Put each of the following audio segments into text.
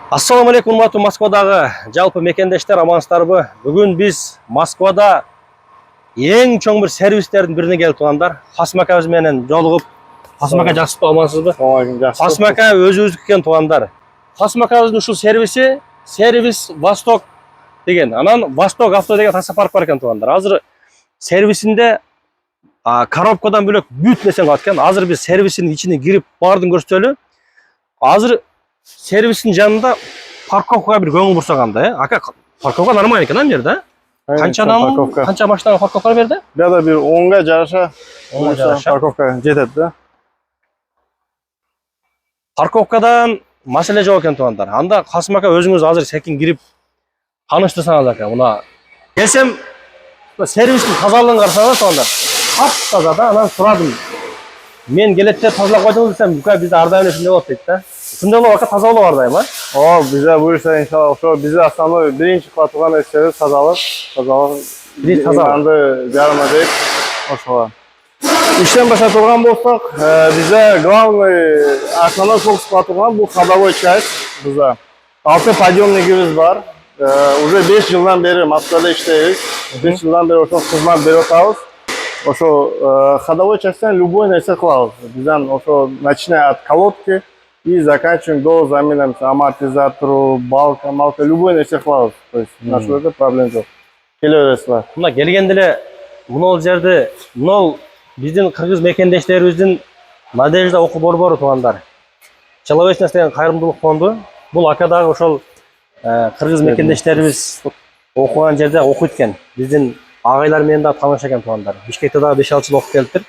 Ассаламу алейкум, урматтуу Москвадағы жалпы мекендештер, амансыздарбы? Бүгін біз Москвада ең чоң бір сервистердің біріне келіп тұрғандар. Қасым ака менен жолығып, Қасым ака жақсы па, амансызбы? Қасым ака өзі келген туғандар. Қасым акабыздың ушул сервиси сервис Восток деген, анан Восток авто деген таксопарк бар екен туғандар. Азыр сервисінде коробкадан бөлек бүт нерсени калат экен. Азыр биз сервисinin ичине кирип баардыгын көрсөтөлү. Азыр сервистің жанында парковкаға бір көңіл бұрсағанда, ака, парковка нормально екен, мер да? Қанша машинаға парковка берді? Бияда бір 10-ға жараша парковка жетеді да. Парковкадан маселе жоқ екен туғандар. Анда Қасым ака өзіңіз азыр секин кирип таныштырсаңыз ака, мына келсем сервистің тазалығын қарасаңыз туғандар. Таза да, анан сұрадым. Мен келетте тазалап қойдыңыз десем, бізде ардайым ешінде болады дейді да. Шундай болуп ака, таза болуп ардайым, а? О, bizde buyursa inşallah ошо bizde основной birinci кылатылган нерселер тазалык. Бир таза. Анды жарыма дейт ошого. Иштен баштап болсак, bizde главный основной фокус кылатылган бул ходовой часть bizde. 6 подъемнигибиз бар. Уже 5 жылдан бери Москвада иштейбиз. 5 жылдан бери ошо кызмат берип атабыз. Ошо ходовой частьтен любой нерсе кылабыз. Бизден ошо начиная от колодки и заканчиваем до замены амортизатору, балка, любой нерсе кылабыз. То есть нашыларда проблем жок. Келе бересиздер. Мына келгенде эле мынол жерде, мынол биздин кыргыз мекендештерибиздин Надежда окуу борбору туугандар. Человечность деген кайрымдуулук фонду. Бул акадагы ошол кыргыз мекендештерибиз окуган жерде окуйт экен. Биздин агайлар менен да тааныш экен туугандар. Бишкекте дагы 5-6 жыл окуп келиптир.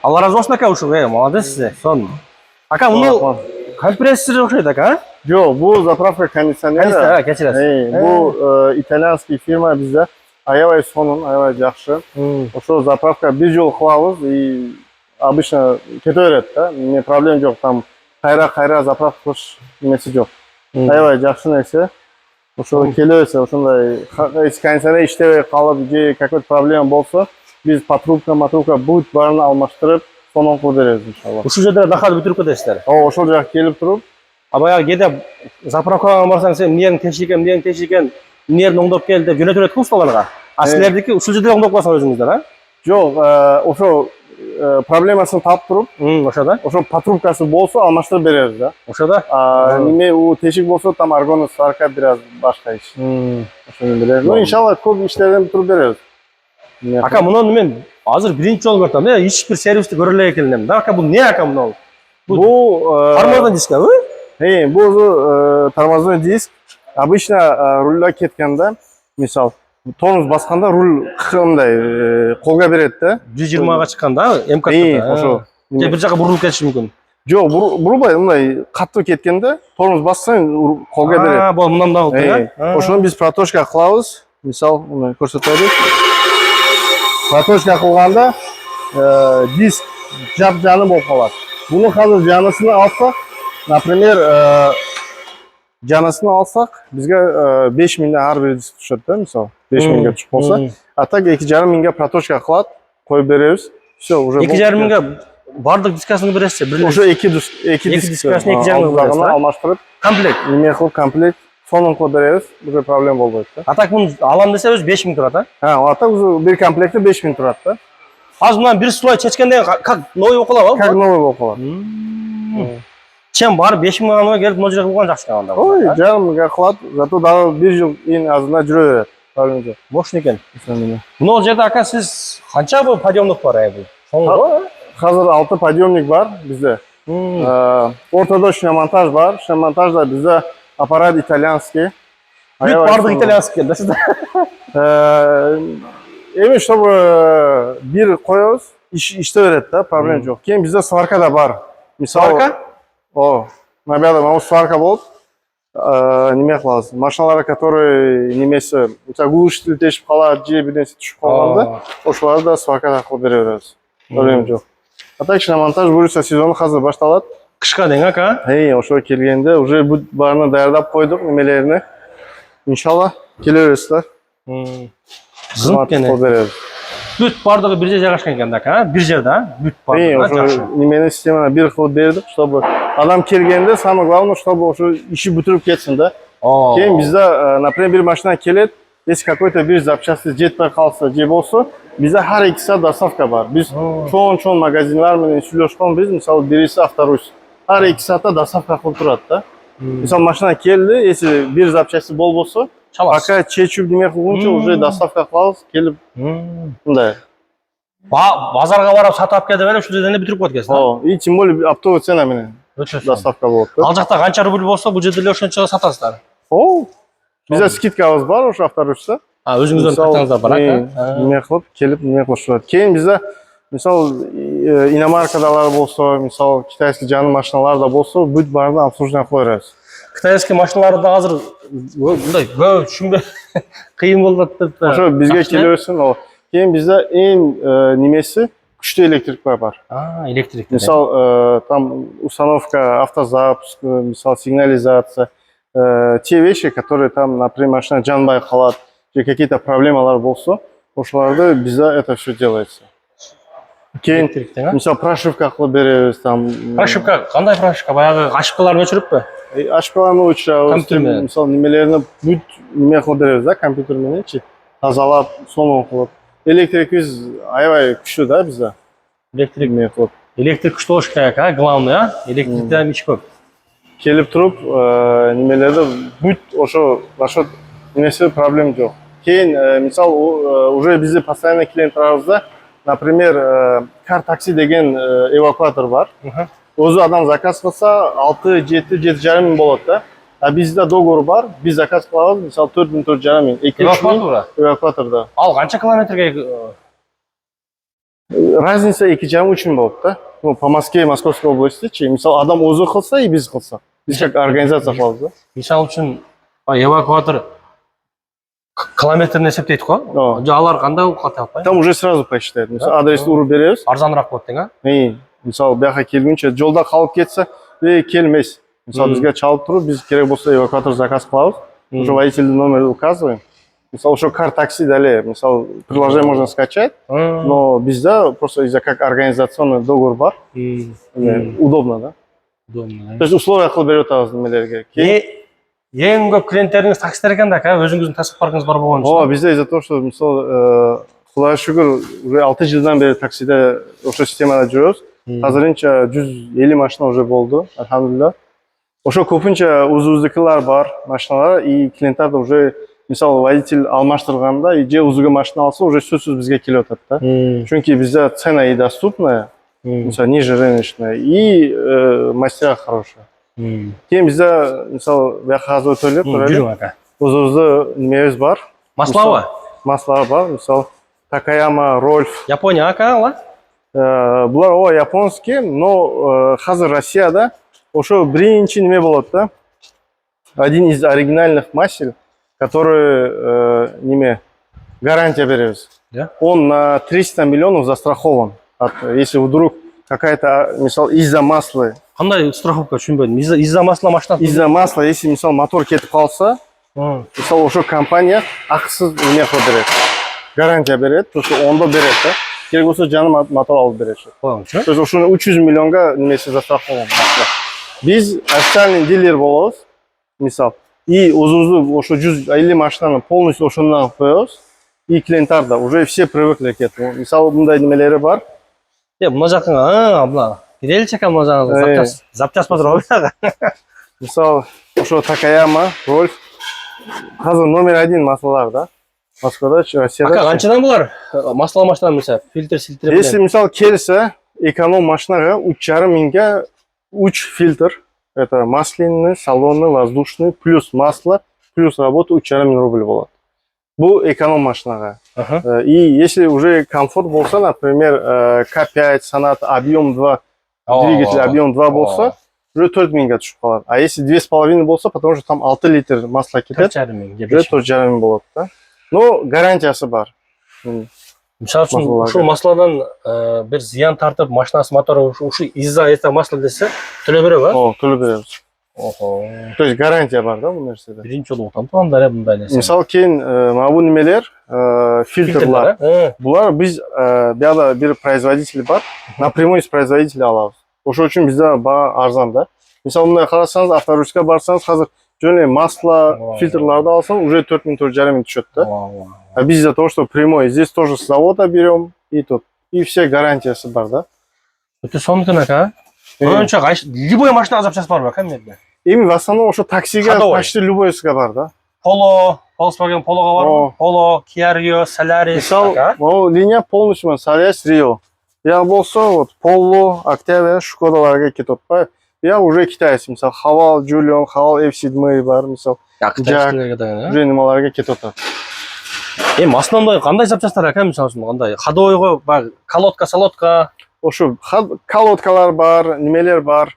Алла разы болсун ака, ушул молодец сиз. Сон. Ака, муну компрессор окшойт ака? Жок, бул заправка кондиционера. Кечиресиз. Бул итальянский фирма бизде. Аябай сонун, аябай жакшы. Ошо заправка бир жол кылабыз и обычно кете берет да. Эмне проблем жок, там кайра заправка кылыш немеси жок. Аябай жакшы нерсе. Ошо келе берсе, ошондой кондиционер иштебей калып же какой-то проблема болсо, биз патрубка бүт баарын алмаштырып, сонун кылып беребиз иншалла. Ушул жерде дахат бүтүрүп кетесиздер. Ошол жака келип туруп, баягы кээде заправкага барсаң, сен эмнени тешикен, эмнени оңдоп кел деп жөнөтүп берет го усталарга. А силердики ушул жерде оңдоп коесуңар өзүңүздөр, а? Жок, ошо проблемасын таап туруп, ошо да. Ошо патрубкасы болсо алмаштырып беребиз да. Ошо да. Неме у тешик болсо, там аргоны сварка бираз башка иш. Ошону беребиз. Ну, иншалла көп иштерден туруп беребиз. Ака, мунун мен азыр биринчи жолу көрдүм. Эч бир сервисти көрө элек элем да. Ака, бул эмне ака мынау? Бул тормозной дискабы? Бул тормозной диск. Обычно рульда кеткенде, мисал, тормоз басканда руль мындай колго берет да. 120га чыкканда, МК-да. Ошо. Же бир жака бурулуп кетиши мүмкүн. Жок, бурулбайт, мындай катуу кеткенде тормоз бассаң колго берет. Бул мындан да болду. Ошону биз проточка кылабыз. Мисал, мына көрсөтөлүк. Проточка кылганда диск жап-жаны болуп калат. Буну азыр жанысын алсак, например, жанысын алсак, бизге 5000 ар бир диск түшөт да, мисал. 5000 түшүп болсо, а так 2,5 проточка кылат, коюп беребиз. Всё, уже 2,5 бардык дискасын бересиз, бирле. Уже 2 дискасын 2,5 бересиз, алмаштырып, комплект. Неме кылып комплект, сонун кылып беребиз, уже проблем болбойт да. А так муну алам десе өз 5000 турат, а? А так бир комплекте 5000 турат да. Азыр мына бир слой чечкенде как новый болуп калабы? Как новый болуп калат. Чем бар 5000 мыңга келип мына жерге кылган жакшы анда. Ой, жарымга кылат, зато дагы 1 жыл кийин азында жүрө берет. Проблема жок. Мощный экен. Мына жерде ака сиз канча бул подъемник бар бул? Соңго? Азыр 6 подъемник бар bizde. Ортодо шиномонтаж бар. Шиномонтажда bizde аппарат итальянский. Бүт бардык итальянский да сизде. Эми чтобы бир коебуз, иште берет да, проблема жок. Кийин bizde сварка да бар. Мисалы, набияда могу сварка болуп, неме кылабыз. Машиналар, которые немесе, глушитель тешип калат, же бир нерсе түшүп калганда, ошоларды да сварка кылып бере беребиз. Проблема жок. А так шиномонтаж буюрса сезону азыр башталат. Кышка дең ака? Ошо келгенде уже бүт баарын даярдап койдук немелерине. Иншалла келе бересиздер. Зынт кене. бүт бардығы бір жерде жайғашқан екен да, бір жерде, бүт бардығы жақсы. Немене системаны бір қылып бердік, чтобы адам келгенде, самое главное, чтобы уже işi бүтіріп кетсін да. Кейін бізде, например, бір машина келеді, если какой-то bir запчасти жетпей қалса, же болса, bizde her 2 saat доставка бар. Biz çoğun magazinlarмен сөйлескен біз, мысалы, birisi авторус. Her 2 saatte доставка қылып тұрады да. Mesela машина келді, если bir запчасти бол болса, пока чечіп деме қылғанша уже доставка қылабыз, келіп. Мындай. Базарға барып сатып келді бәрі, шүлден бітіріп қойды. И тем более оптовый ценамен доставка болады. Ал жақта қанша рубль болса, бұл жерде ошончо сатасыздар. Bizde skidкабыз бар, ошо авторуста. Өзіңізден тақтаңыздар бар, неме қылып, келіп, неме қылып жүреді. Кейін бізде, мысалы, иномаркадалар болса, мысалы, китайский жаңы машиналар да болса, бүт барды обслуживание қойырыз. Китайский машиналарды да қазір бұндай түшінбе қиын болды. Ошо бізге келесін ол. Кейін бізде ең немесі күшті электрикler бар. Электрик. Мысалы, там установка, автозапуск, мысалы, сигнализация, те вещи, которые там, например, машина жанбай қалады, же какие-то проблемалар болса, ошоларды бізде это все делается. Кейін, мысалы, прошивка қылып береміз там. Прошивка, қандай прошивка? Баяғы ошибкаларын өшіріп пе? Ошибкаларын өшіріп, мысалы, немелеріне бүт неме қылып береміз да, компьютермен, тазалап, соны қылып. Электрик өз аябай күшті да бізде. Электрик не қылып. Электрик күшті болуш керек, главный, электрикте еш көп. Келіп тұрып, немелерді бүт ошо насчет немесе проблем жоқ. Кейін, мисал, уже бізде постоянно клиенттарыбызда, например, кар такси деген эвакуатор бар. Өзі адам заказ қылса 6-7,5 мың болады да. А бізде договор бар, біз заказ қылабыз, мисал 4,5 мың. Эвакуаторда. Ал қанша километрге? Разница 2,5-3 мың болады да. По Москве, Московской области, мисал, адам өзі қылса и біз қылса. Біз как организация қылабыз да. Мисал үшін эвакуатор километрін есептейді ғой? Алар қандай қылып? Там уже сразу посчитает. Мисал, адресті ұрып береміз. Арзанырақ болады дең, Мисал, бияққа келгенше, жолда қалып кетсе, келмес. Мисал, бізге чалып тұрып, біз керек болса эвакуатор заказ қылабыз. Уже водительный номер указываем. Мисал, еще кар такси дали. Мисал, приложение можно скачать, но bizde просто из-за как организационный договор бар. Удобно, да? Удобно. То есть условия қылып беріп отырмыз немелерге. Ең көп клиенттеріңіз таксистер екен да, өзіңіздің такси паркыңыз бар болған үшін. Бізде из-за того, что, мисал, Құдайға шүкір, уже 6 жылдан бері таксиде ошо системада жүрөбүз. Азырынча 150 машина уже болды, альхамдулилля. Ошо көпүнчө өзүбүздүкүлөр бар машиналар, и клиенттер да уже, мисал, водитель алмаштырганда, и же өзүгө машина алса, уже сөзсүз бизге келип атат да. Чүнки бизде цена и доступная, мисал, ниже рыночная, и мастера хорошая. Кейін бізде, мисал, бияққа азы өтөлеп, өзімізді немебіз бар. Маславы? Маславы бар, мисал, Такаяма, Рольф. Япония, ала? Бұлар японский, но қазір Россияда ошо биринчи неме болады да. Один из оригинальных масел, который гарантия береміз. Он на 300 миллионов застрахован. Если вдруг какая-то, мисал, из-за масла. Қандай страховка түсінбедім? Из-за масла машина? Из-за масла, если, мисал, мотор кетіп қалса, мисал, ошо компания ақысыз неме қылып береді. Гарантия береді, то есть онда береді да. Керек болса жаңы мотор алып береді. То есть ошоны 300 миллионга немесе застрахован. Biz официальный дилер болобуз, мисал. И өзүбүздү ошо 150 машинаны полностью ошондон коебуз. И клиенттер да уже все привыкли к этому. Мисал, мындай немелери бар. Мына жакын, мына кирелчек мына жагы запчас патрон. Мисал, ошо Такаяма, Рольф. Азыр номер 1 маслалар да. Москвада, Россияда. Канчадан булар? Масло машина мисал, фильтр. Если мисал келсе, эконом машинага 3,5 миңге 3 фильтр. Это масляный, салонный, воздушный, плюс масло, плюс работа 3,5 миң рубль болады. Бу эконом машинага. И если уже комфорт болса, например, К5, Sonata, объем 2, двигатель объем 2 болса, уже 4 миңге түшүп калат. А если 2,5 болса, потому что там 6 литр масла кетет, уже 4,5 миң болот да. Но гарантиясы бар. Мисал үчүн ушул масладан бир зыян тартып, машинасы мотору ушу из-за этого масла десе, төлөп береби? Төлөп беребиз. Ого. То есть гарантия бар да bu narsada. Birinchi jolu o'tam tuğanlar ya bunday narsa. Misal keyin mana bu nimalar filtrlar. Bular biz buyerda bir производитель бар. Напрямую из производителя alamiz. O'sha uchun bizda baho arzonda. Misal bunday qarasangiz, avtoruchka borsangiz, hozir jo'nay masla filtrlarni olsangiz, уже 4400 tushadi da. А biz из-за того, что прямой, здесь тоже с завода берем и тут. И все гарантиясы бар да. O'ta so'mkin aka. Bo'yincha любой mashina zapchast bor ekan menda. Эми в основном o'sha taksiga Ходовой. почти любойsiga бар да. Polo, Volkswagen Polo'ga bormi? Polo, Kia Rio, Solaris Misal, aka. bu liniya полностью Solaris, Rio. Ya bo'lsa, вот Polo, Octavia, Škodalarga ketadi. Ya уже kitoysi, misal Haval, Julian, Haval F7 бар, misal Xitoylarga da. уже nimalarga ketadi. Masinamda qanday zapchastlar aka, misol uchun qanday? Ходовойga bor, kalotka, salotka. O'sha kolodkalar бар, nimalar бар,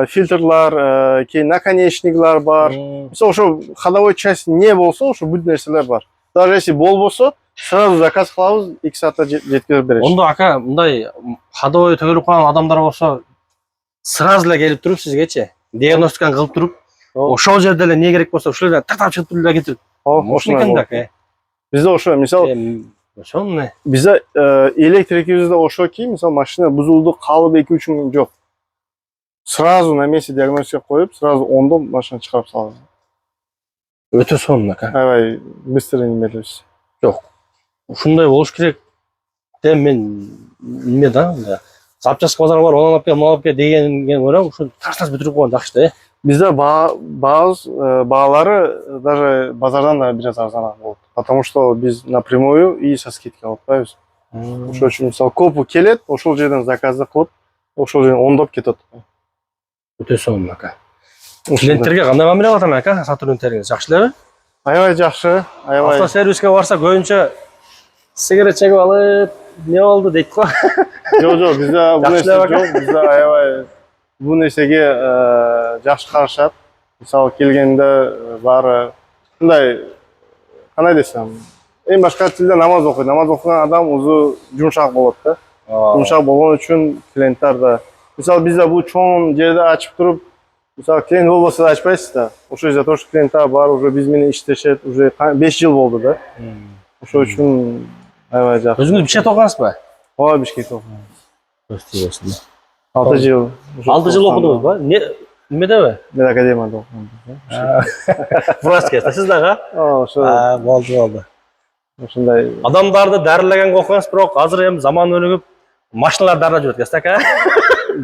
filtrlar, keyin наконечниклар бар. Misal o'sha ходовой часть не bo'lsa, o'sha bu narsalar бар. Даже если bol bo'lsa, сразу заказ qilamiz, 2 soatda yetkazib beramiz. Onda aka, bunday ходовой tugilib qolgan odamlar bo'lsa, сразу kelib turib sizgacha diagnostikani qilib turib, o'sha yerda ne kerak bo'lsa, shulardan taqtab chiqib turib getirib. Moshina ekanda aka. Bizda o'sha, misal Shunday. Bizda elektrikimizda o'shaki, misal mashina buzildi, qolib 2-3 kun yo'q. Сразу на месте диагностика qo'yib, сразу onda mashina chiqarib solamiz. O'ta so'm aka. Avay, bыстро nimalaymiz. Yo'q. Shunday bo'lish kerak. Dem men nimada? Zapchast bozori bor, onu olib kel, bunu olib kel deganga ko'ra, shu tashlab bitirib qo'ygan yaxshi-da. Bizda бағалары даже базардан да biraz arzonroq bo'ldi. Потому что biz напрямую и со скидкой olib O'sha uchun misol ko'p keladi, o'sha yerdan zakazni qilib, o'sha yerdan o'ndab ketadi. O'ta so'm aka. Klientlarga qanday muomala qilaman aka? Sotrudniklaringiz yaxshilarmi? Ayvay yaxshi, ayvay. Avtoservisga borsa, go'yincha sigaret chekib olib, ne oldu deydi-ku. Yo'q, bizda bu narsa yo'q. Bizda ayvay bu narsaga yaxshi qarashadi. Misol kelganda bari bunday qanday desam, eng boshqa tilda namoz o'qiydi. Namoz o'qigan odam o'zi yumshoq bo'ladi-da. Yumshoq bo'lgani uchun klientlarda misol bizda bu cho'ng yerda ochib turib, misol klient bo'lsa ochmaysiz-da. O'sha из-за того, что klientlar bor, уже biz meni ishlashadi, уже 5 yil bo'ldi-da. O'sha uchun ayvay yaxshi. O'zingiz Bishkek o'qiysizmi? Voy Bishkekda o'qidim. Do'sti bo'lsin. 6 yil. 6 yil o'qidingizmi? Nimada? Men akademiyada o'qidim. Vraskada sizdaga? O'sha. Bo'ldi. Shunday. Odamlarni darilagan o'qiysiz, biroq hozir ham zamon o'rnib mashinalar darilab yuribdi, aka.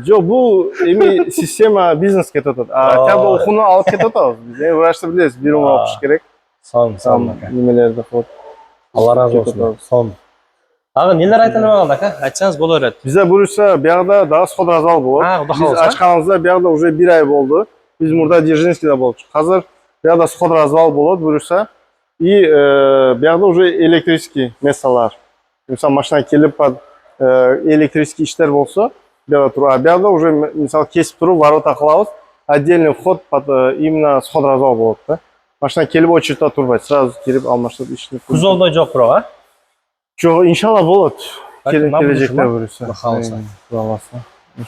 Yo'q, bu emi sistema biznes ketadi. Kabi o'quvni olib ketadi. Biz vrachda bilasiz, bir umr o'qish kerak. Son aka. Nimalarda qilib. Alloh razı olsun. Son. Aga neler aytılmagan aka? Aytsangiz bo'laveradi. Bizda buyursa, bu yoqda daha shodrazal bo'ladi. Biz ochganimizda bu yoqda уже 1 oy bo'ldi. Biz murda Дзержинскийda bo'ldik. Hozir bu yoqda shodrazal bo'ladi buyursa. И bu yoqda уже электрический месталар. Misal mashina kelib электрический ishlar bo'lsa, bu yoqda turadi. Bu yoqda уже misal kesib turib, ворota qilamiz. Отдельный вход под именно shodrazal bo'ladi. Mashina kelib ochirda turmaydi, sразу kelib almashtirib ishni. Kuzovda yo'q biroq, ha? Yo'q, inshaalloh bo'ladi. Kelajakda bo'lsa.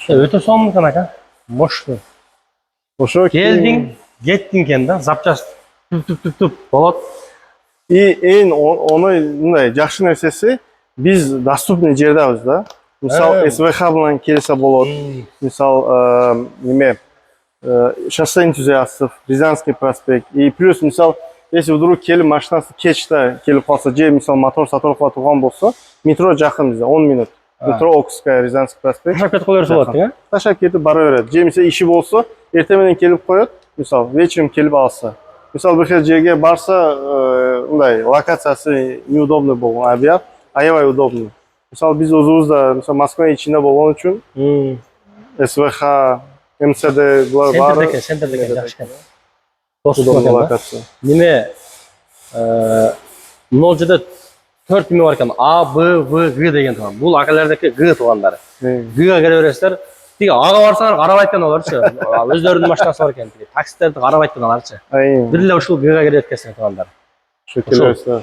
Xudo O'ta so'mmikan aka. Moshina. O'sha kelding, ketding kenda, zapchast tup bo'ladi. И eng uni bunday yaxshi narsasi biz доступный jerdamiz-da. Misol SVH bilan kelsa bo'ladi. Misol nima? Шоссе энтузиастов, Рязанский проспект. И плюс, misol, если вдруг kelib mashinasi kechda kelib qolsa, misol motor sotilib qolgan bo'lsa, metro yaqin bizga 10 minut. Metro Oksskaya, Рязанский проспект. Tashlab ketib qo'yaversa bo'ladi-ku. Tashlab ketib boraveradi. Misol ishi bo'lsa, ertadan kelib qo'yadi, misol вечером kelib olsa. Misol bir xil yerga borsa, unday lokatsiyasi неудобный bo'lgan ob'ekt, ayvay удобный. Misol biz o'zimizda, misol Moskva ichida bo'lgani uchun SVH MCD bular bor. Senterdagi yaxshi. Do'stlar lokatsiya. Nima? Nolchada 4 nima bor ekan. A, B, V, G degan to'g'an. Bu akalardagi G to'g'anlari. G-ga kiraverasizlar. Tiga A'ga borsalar qarab aytgan olarchi. O'zlarining mashinasi bor ekan. Taksilarda qarab aytgan olarchi. Birla shu G-ga kirayotgan to'g'anlar. Shu kelasizlar.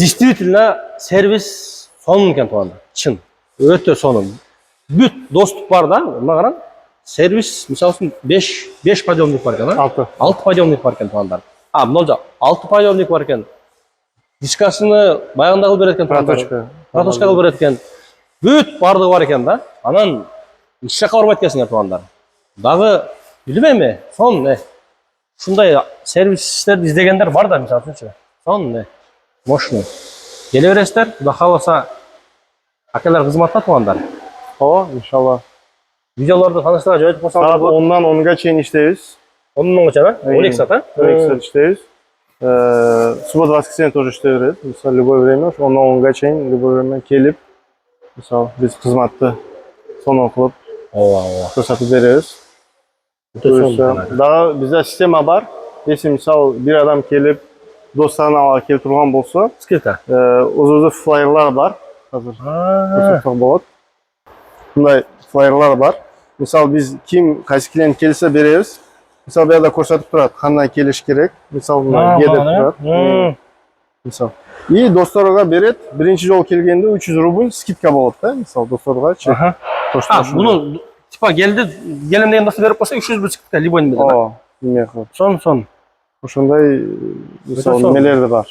Действительно servis sonun ekan to'g'anlar. Chin. O'ta sonun. Büt dostluk var da, ona qaran. сервис, мисалы үчүн 5 подъемник бар экен, а? 6. 6 подъемник бар экен туугандар. Мына жа 6 подъемник бар экен. Дискасыны баягында кылып берет экен туугандар. Проточка кылып берет экен. Бүт бардыгы бар экен да. Анан эч жака барбайт экенсиңер туугандар. Дагы билбейм, ушундай сервистерди издегендер бар да, мисалы үчүнчү. Сон мощный. Келе бересиздер, Кудай кааласа акелер кызматта туугандар. Ооба, иншалла. Видеолорду таныштырга жиберип Саат койсоңуз болот. 10-дан 10-га чейин иштейбиз. 10-га чейин, 12 саат, а? 12 саат иштейбиз. Суббота, воскресенье тоже иштей берет. Мисалы, любой время, 10-дан 10-га чейин любой время келип, мисалы, биз кызматты сонун кылып Ооба. көрсөтүп беребиз. Дагы бизде система бар. Если мисалы бир адам келип, достарын ала келип турган болсо, Скидка. өзүбүздө флайерлар бар. Азыр көрсөтсөк болот. Мындай флайерлар бар. Мисалы биз ким кайсы клиент келсе беребиз. Мисалы бу жерде көрсөтүп турат кандай келиш керек. Мисалы мына Г деп турат. Мисалы. И досторго берет. Биринчи жолу келгенде 300 рубль скидка болот да, мисалы досторгочу. Буну типа келем деген достор берип койсо 300 бир скидка любой неме. Ооба, неме кылып. Сон. Ошондой мисалы немелер да бар.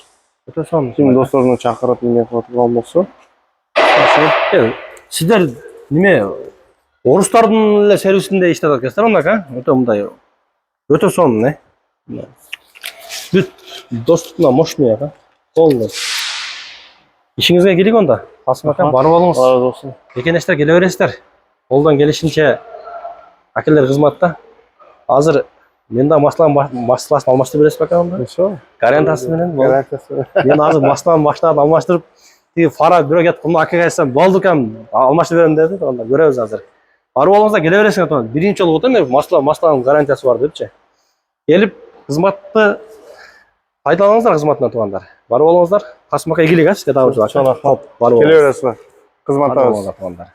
Өтө сон. Ким досторун чакырып неме кылып турган болсо. Сиздер неме орустардын эле сервисинде иштеп аткансыздар мындай, өтө мындай. Өтө сон, Бүт доступна мощный, полный. Ишиңизге келик онда. Касым ака, барып алыңыз. Разы болсун. Мекендештер келе бересиздер. Колдон келишинче акелер кызматта. Азыр мен да масласын алмаштырып бересиз бака онда? Ничего? Гарантиясы менен. Гарантиясы. Мен азыр масланы баштап алмаштырып, тиги фара бирөө кетип кумду акеге айтсам, болду экен, алмаштырып берем деди. Онда көрөбүз азыр. Барып алыңыздар, келе бересиңер тоон. Биринчи жолу отом мен масланын гарантиясы бар депчи. Келип кызматты пайдаланыңыздар кызматынан туугандар. Барып алыңыздар. Касым ака ийгилик сизге дагы ачып. Келе бересиңер. Кызматтабыз. Туугандар.